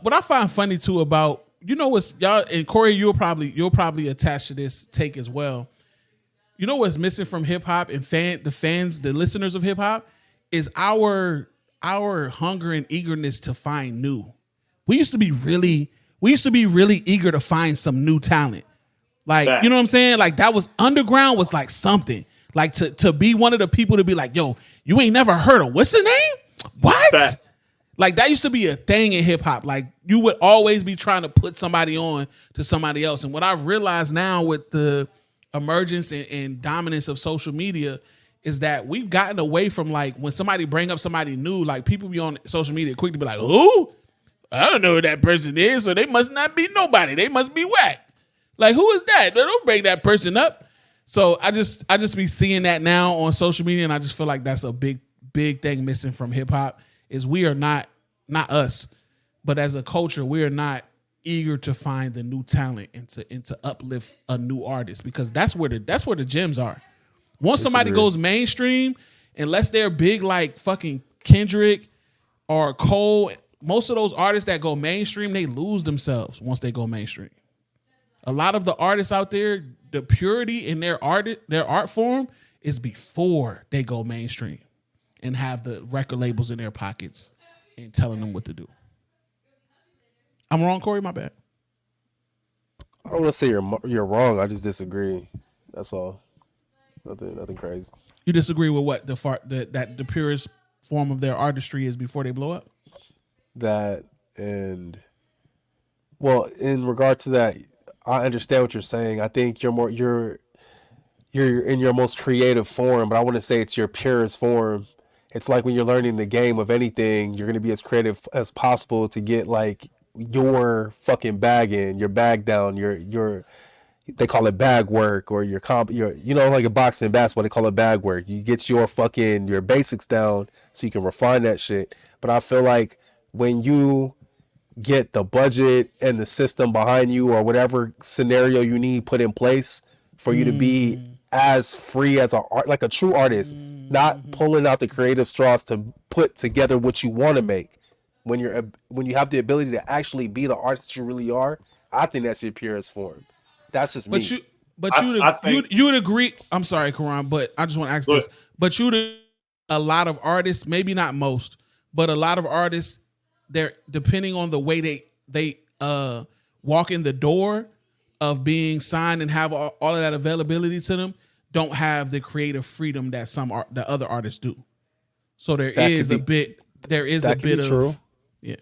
What I find funny too about, what's y'all, and Corey, you'll probably attach to this take as well. You know what's missing from hip hop and the listeners of hip hop is our hunger and eagerness to find new. We used to be really eager to find some new talent. Like, Fact. you know what I'm saying? Like that was underground was like something. Like to be one of the people to be like, yo, you ain't never heard of what's his name? What? Fact. Like that used to be a thing in hip hop. Like you would always be trying to put somebody on to somebody else. And what I've realized now with the emergence and dominance of social media is that we've gotten away from like when somebody bring up somebody new, like people be on social media quick to be like, who? I don't know who that person is, so they must not be nobody. They must be whack. Like, who is that? They don't bring that person up. So I just be seeing that now on social media, and I just feel like that's a big thing missing from hip hop is we are not us, but as a culture, we are not eager to find the new talent and to uplift a new artist because that's where the gems are. Once somebody goes mainstream, unless they're big like fucking Kendrick or Cole, most of those artists that go mainstream, they lose themselves once they go mainstream. A lot of the artists out there, the purity in their art form is before they go mainstream and have the record labels in their pockets and telling them what to do. I'm wrong, Corey? My bad. I don't want to say you're wrong. I just disagree. That's all. Nothing crazy. You disagree with what that the purest form of their artistry is before they blow up? That and well, in regard to that, I understand what you're saying. I think you're in your most creative form, but I want to say it's your purest form. It's like when you're learning the game of anything, you're going to be as creative as possible to get like your fucking bag in, your bag down, your they call it bag work, or your like a boxing and basketball, they call it bag work. You get your basics down so you can refine that shit. But I feel like when you get the budget and the system behind you or whatever scenario you need put in place for you to be as free as like a true artist, not pulling out the creative straws to put together what you want to make. When you have the ability to actually be the artist that you really are, I think that's your purest form. That's just me. You would agree. I'm sorry, Karan, but I just want to ask this. But a lot of artists, maybe not most, but a lot of artists, they're depending on the way they walk in the door of being signed and have all of that availability to them, don't have the creative freedom that the other artists do. So there is a bit of true. Yeah.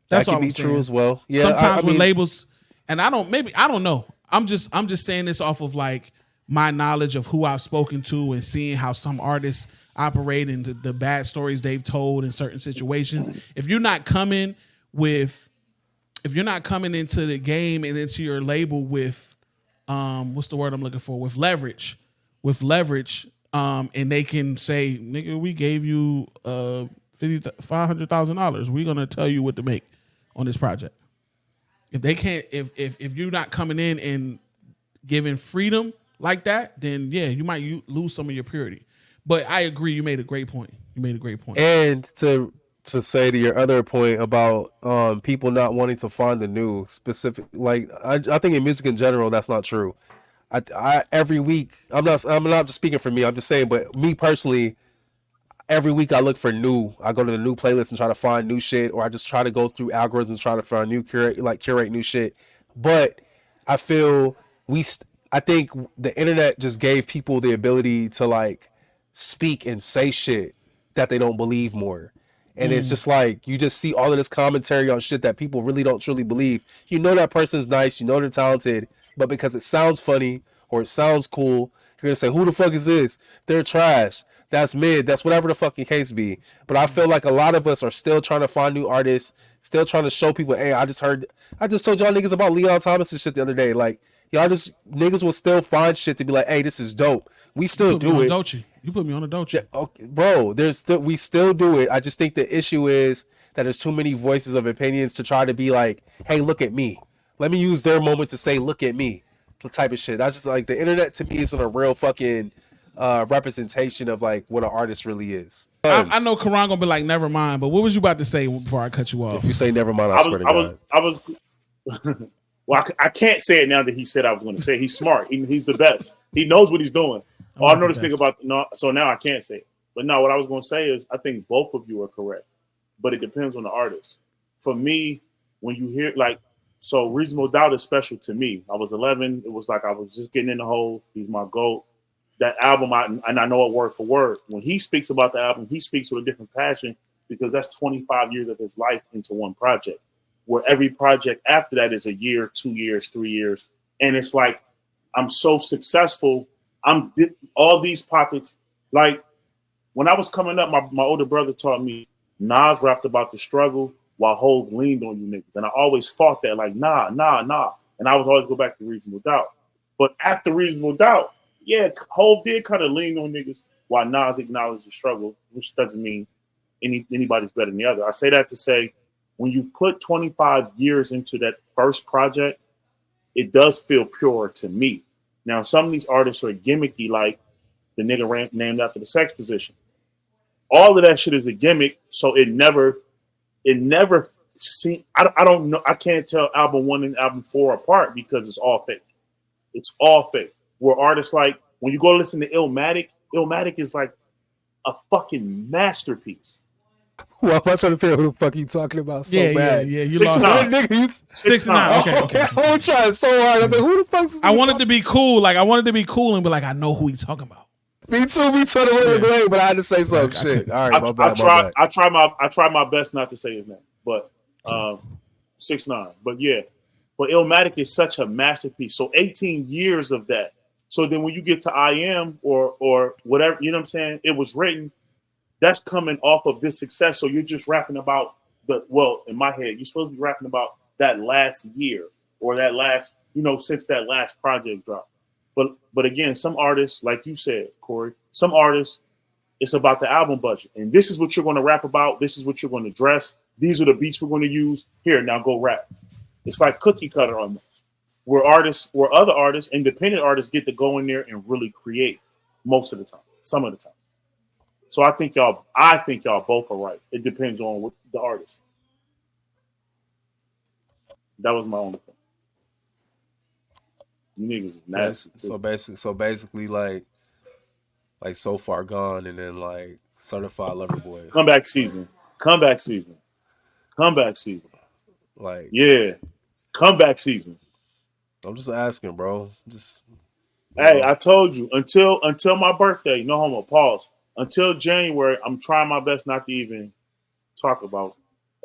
That's all. That can be true as well. Yeah. Sometimes when labels, and I don't know. I'm just saying this off of like my knowledge of who I've spoken to and seeing how some artists operate and the bad stories they've told in certain situations. If you're not coming into the game and into your label with what's the word I'm looking for? With leverage, and they can say, nigga, we gave you $500,000. We're gonna tell you what to make on this project. If they can't, if you're not coming in and giving freedom like that, then yeah, you might lose some of your purity. But I agree, you made a great point. And to say to your other point about people not wanting to find the new specific, like I think in music in general, that's not true. I every week, I'm not just speaking for me. I'm just saying, but me personally, every week I look for new. I go to the new playlist and try to find new shit, or I just try to go through algorithms, try to find curate new shit. But I feel I think the internet just gave people the ability to like speak and say shit that they don't believe more. And it's just like, you just see all of this commentary on shit that people really don't truly believe. You know that person's nice, you know they're talented, but because it sounds funny or it sounds cool, you're gonna say, who the fuck is this? They're trash. That's mid. That's whatever the fucking case be. But I feel like a lot of us are still trying to find new artists, still trying to show people, hey, I just told y'all niggas about Leon Thomas and shit the other day. Like, niggas will still find shit to be like, hey, this is dope. We still do it. You put me on a Dolce. Yeah, okay, bro, we still do it. I just think the issue is that there's too many voices of opinions to try to be like, hey, look at me. Let me use their moment to say, look at me. The type of shit. That's just like, the internet to me isn't a real fucking representation of like what an artist really is. I know Karan gonna be like, never mind. But what was you about to say before I cut you off? If you say never mind, I swear to God. I was. Well, I can't say it now that he said I was going to say it. He's smart. He's the best. He knows what he's doing. Oh, I know this thing about so now I can't say it. But no, what I was going to say is I think both of you are correct, but it depends on the artist. For me, when you hear so Reasonable Doubt is special to me. I was 11. It was like I was just getting in the hole. He's my GOAT. That album, and I know it word for word. When he speaks about the album, he speaks with a different passion because that's 25 years of his life into one project. Where every project after that is a year, 2 years, 3 years. And it's like, I'm so successful. All these pockets. Like when I was coming up, my older brother taught me Nas rapped about the struggle while Hov leaned on you niggas. And I always fought that like, nah. And I would always go back to Reasonable Doubt. But after Reasonable Doubt, yeah, Hov did kind of lean on niggas while Nas acknowledged the struggle, which doesn't mean anybody's better than the other. I say that to say, when you put 25 years into that first project, it does feel pure to me. Now, some of these artists are gimmicky, like the nigga named after the Sex Position. All of that shit is a gimmick, so it never seems. I don't know. I can't tell album 1 and album 4 apart because it's all fake. It's all fake. Where artists like when you go listen to Illmatic is like a fucking masterpiece. Well, I'm trying to figure out who the fuck you talking about so bad. Yeah, you 6 lost. 9 6 9 Okay. I was trying so hard. I was like, who the fuck is this? I wanted to be cool. Like, I wanted to be cool and be like, I know who he's talking about. Me too. Me trying to win the blame, but I had to say some shit. All right, my bad. I try my best not to say his name, but 6 9 But yeah, but Illmatic is such a masterpiece. So 18 years of that. So then when you get to I Am or whatever, you know what I'm saying? It was written. That's coming off of this success. So you're just rapping about in my head, you're supposed to be rapping about that last year or that last, since that last project dropped. But again, some artists, like you said, Corey, some artists, it's about the album budget. And this is what you're going to rap about. This is what you're going to dress. These are the beats we're going to use. Here, now go rap. It's like cookie cutter almost. Where other artists, independent artists get to go in there and really create most of the time, some of the time. So I think y'all both are right. It depends on what the artist. That was my only thing. You niggas nasty. So basically, like So Far Gone, and then like Certified Lover Boy. Comeback season. Like yeah, comeback season. I'm just asking, bro. Hey, I told you until my birthday. No homo. Pause. Until January, I'm trying my best not to even talk about.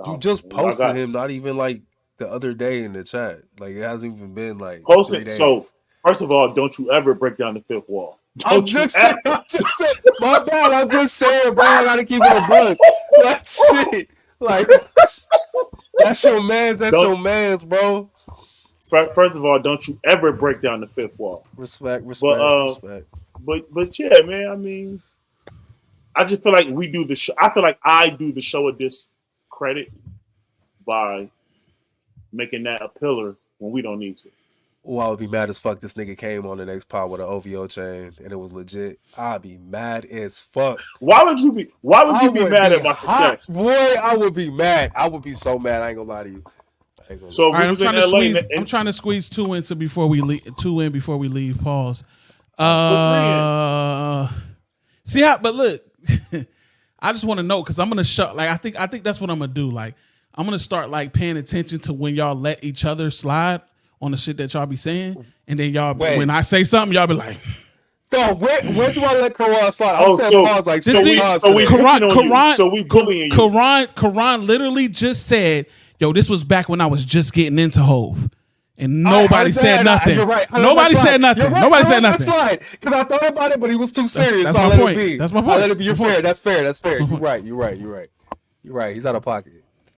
You just posted him, not even like the other day in the chat. Like it hasn't even been like posted. 3 days. So first of all, don't you ever break down the fifth wall. I'm just saying. My bad. I'm just saying, bro. I gotta keep it a buck. Like shit. Like that's your man's. That's your man's, bro. First of all, don't you ever break down the fifth wall. Respect. But yeah, man. I mean. I just feel like we do the show. I feel like I do the show a discredit by making that a pillar when we don't need to. Well, I would be mad as fuck. This nigga came on the next pod with an OVO chain and it was legit. I'd be mad as fuck. Why would you be mad at my success? Boy, I would be mad. I would be so mad. I ain't gonna lie to you. So right, I'm trying to squeeze 2 in before we leave. Pause. See how? But look. I just want to know because I'm gonna show. Like I think that's what I'm gonna do. Like I'm gonna start like paying attention to when y'all let each other slide on the shit that y'all be saying, and then y'all when I say something, y'all be like, "No, where do I let Karan slide?" I'm saying pause like we bullying you. Karan literally just said, "Yo, this was back when I was just getting into Hov." And nobody said nothing. You're right. Nobody said nothing. Nobody said nothing. Because I thought about it, but he was too serious. That's so my I let point. it be. That's my point. I let it be. You're fair. That's fair. You're right. You're right. He's out of pocket.